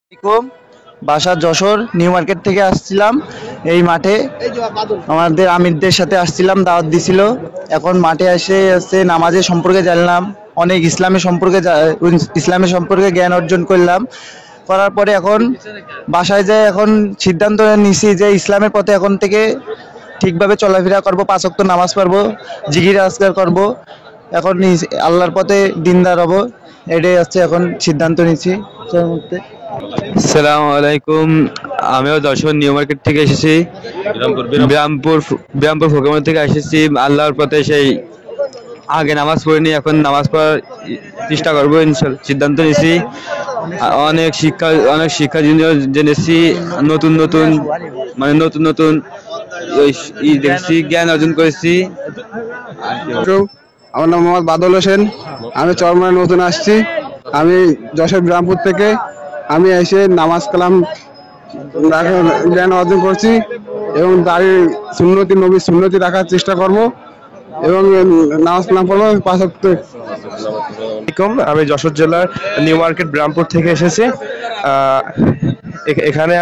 আলাইকুম। বাসা Jessore new market থেকে আসছিলাম এই মাঠে আমাদের আমিরদের সাথে আসছিলাম, দাওয়াত দিছিল। এখন মাঠে এসে নামাজের সম্পর্কে জানলাম, অনেক ইসলামের সম্পর্কে জ্ঞান অর্জন করলাম। করার পরে এখন বাসায় যাই, এখন সিদ্ধান্ত নিছি যে ইসলামের পথে এখন থেকে ঠিকভাবে চলাফেরা করব, 5 ওয়াক্ত নামাজ পড়বো, জিকির আজকার করব, এখন আল্লাহর পথে দিনদার হব। এটাই হচ্ছে এখন সিদ্ধান্ত নিচ্ছি। সালাম আলাইকুম। আমিও যশোর নিউ মার্কেট থেকে এসেছি, বিরামপুর ফকিরমোড় থেকে এসেছি। আল্লাহর পথে সেই আগে নামাজ পড়িনি, এখন নামাজ পড়ার চেষ্টা করবো সিদ্ধান্ত নিয়েছি। অনেক শিক্ষা জেনেছি, নতুন নতুন নতুন নতুন দেখছি, জ্ঞান অর্জন করেছি। আমার নাম মোহাম্মদ বাদল হোসেন। আমি চরমনায় নতুন আসছি। আমি যশোর বিরামপুর থেকে আমি এসে নামাজ কালাম জ্ঞান অর্জন করছি এবং দাঁড়িয়ে নবীর সুন্নতি রাখার চেষ্টা করব এবং নামাজ কালাম পড়বো 5 ওয়াক্ত। আমি যশোর জেলার নিউ মার্কেট বিরামপুর থেকে এসেছি। এখানে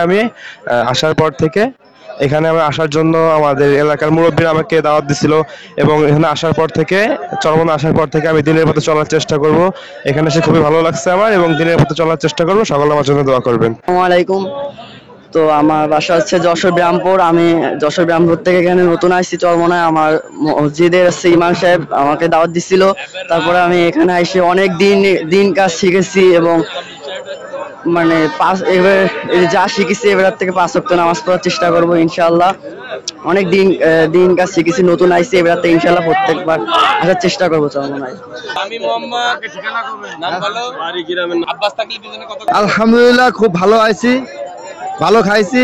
আমি আসার জন্য আমাদের এলাকার মুরব্বীরা আমাকে দাওয়াত দিছিল এবং এখানে চরমনা আসার পর থেকে আমি দিনের পথে চলার চেষ্টা করব। এখানে এসে খুবই ভালো লাগছে আমার এবং দিনের পথে চলার চেষ্টা করব। সকলে আমার জন্য দোয়া করবেন। আসসালামু আলাইকুম। তো আমার বাসা হচ্ছে যশোর বিরামপুর। আমি যশোর বিরামপুর থেকে এখানে নতুন আসছি চরমনায়। আমার মসজিদের হচ্ছে ইমাম সাহেব আমাকে দাওয়াত দিছিল। তারপরে আমি এখানে এসে অনেক দিন কাজ শিখেছি এবং যা শিখেছি এবার থেকে 5 ওয়াক্ত নামাজ পড়ার চেষ্টা করব ইনশাআল্লাহ। অনেক দিন কাজ শিখেছি, নতুন আইছি, এবার থেকে ইনশাআল্লাহ প্রত্যেকবার আসার চেষ্টা করবো চরমনায়। আমি মোহাম্মদ, নাম বলো, বাড়ি গ্রামের আব্বাস তাকলিফ পিছনে কত। আলহামদুলিল্লাহ, খুব ভালো আছি, ভালো খাইছি,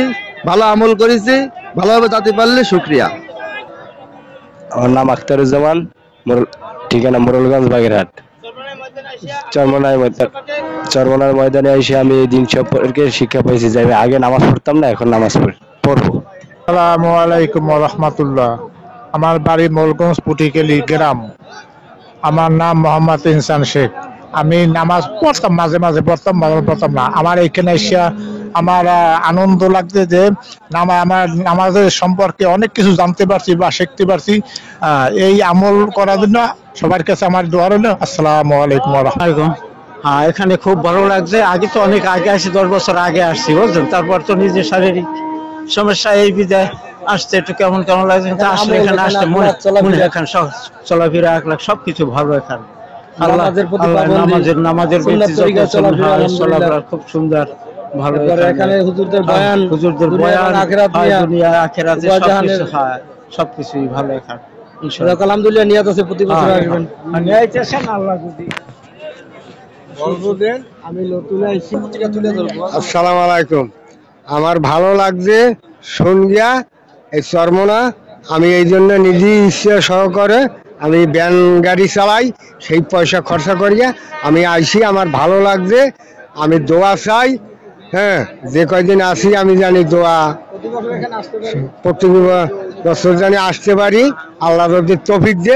ভালো আমল করেছি, ভালোভাবে যেতে পারলে শুকরিয়া। আমার নাম আখতারুজ্জামান, ঠিকানা মোরলগঞ্জ বাগেরহাট। চরমনার ময়দানে এসে আমি এই দিন সম্পর্কে শিক্ষা পাইছি যে আমি আগে নামাজ পড়তাম না, এখন নামাজ পড়বো। আসসালামু আলাইকুম ওয়া রাহমাতুল্লাহ। আমার বাড়ি মোরলগঞ্জ পুটিকেলি গ্রাম। আমার নাম মোহাম্মদ ইনসান শেখ। আমি নামাজ পড়তাম, মাঝে মাঝে পড়তাম না। আমার এখানে এসে আমার আনন্দ লাগছে যে আমার নামাজের সম্পর্কে অনেক কিছু জানতে পারছি বা শিখতে পারছি। এই আমল করার জন্য সবার কাছে আমার দোয়া রইল। আসসালামু আলাইকুম ওয়া রাহমাতুল্লাহ। এখানে খুব ভালো লাগছে। আগে তো অনেক আগে আসি, 10 বছর আগে আসছি, বুঝলেন। তারপর তো নিজের শারীরিক সমস্যা এই বিদায় আসতে একটু কেমন লাগছে। আসলে এখানে আসতে মনে এখানে চলাফেরা একলাখ সবকিছু ভালো। এখানে নামাজের চলাফেরা খুব সুন্দর, ভালো। এখানে হুজুরদের বয়ান দুনিয়া আখিরাতে সবকিছুই ভালো এখানে ইনশাআল্লাহ। আলহামদুলিল্লাহ, নিয়ত আছে প্রতি বছর আসবেন। আল্লাহ যদি আমি নতুন আইছি। আসসালামু আলাইকুম। আমার ভালো লাগছে সন্ধ্যা এই চরমনা। আমি এই জন্য নিজেই ইচ্ছা সহকারে আমি ভ্যান গাড়ি চালাই, সেই পয়সা খরচা করিয়া আমি আইসি। আমার ভালো লাগছে। আমি দোয়া চাই, হ্যাঁ, যে কয়দিন আসি আমি জানি দোয়া প্রতি বছর জানি আসতে পারি। আল্লাহ যদি তৌফিক দে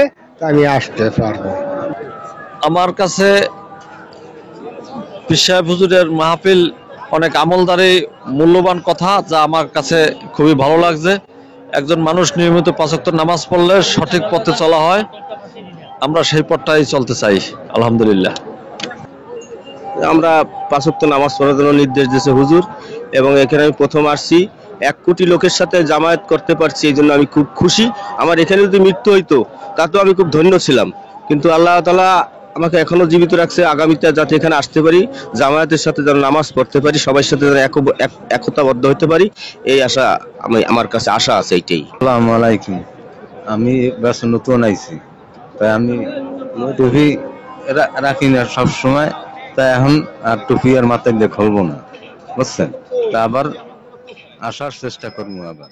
আমি আসতে পারবো। আমার কাছে পীর সাহেব হুজুরের মাহফিল অনেক আমলদারি মূল্যবান কথা, যা আমার কাছে খুবই ভালো লাগছে। একজন মানুষ নিয়মিত 5 ওয়াক্ত নামাজ পড়লে সঠিক পথে চলা হয়। আমরা সেই পথটাই চলতে চাই আলহামদুলিল্লাহ। আমরা 5 ওয়াক্ত নামাজ পড়ার জন্য নির্দেশ দিয়েছে হুজুর এবং এখানে আমি প্রথম আসছি। 1 কোটি লোকের সাথে জামায়াত করতে পারছি, এই জন্য আমি খুব খুশি। আমার এখানে যদি মৃত্যু হইতো তাতেও আমি খুব ধন্য ছিলাম, কিন্তু আল্লাহ তাআলা আমাকে এখনো জীবিত রাখছে। আগামীতে যাতে এখানে আসতে পারি, জামায়াতের সাথে যেন নামাজ পড়তে পারি, সবার সাথে যেন একতাবদ্ধ হতে পারি, এই আশা আমার কাছে আশা আছে। এইটাই। আসসালামু আলাইকুম। আমি নতুন আইছি, তাই আমি টুপি রাখি না সবসময়, তাই এখন আর টুপি আর মাথায় দিয়ে খুলবো না, বুঝছেন। তা আবার আসার চেষ্টা করবো আবার।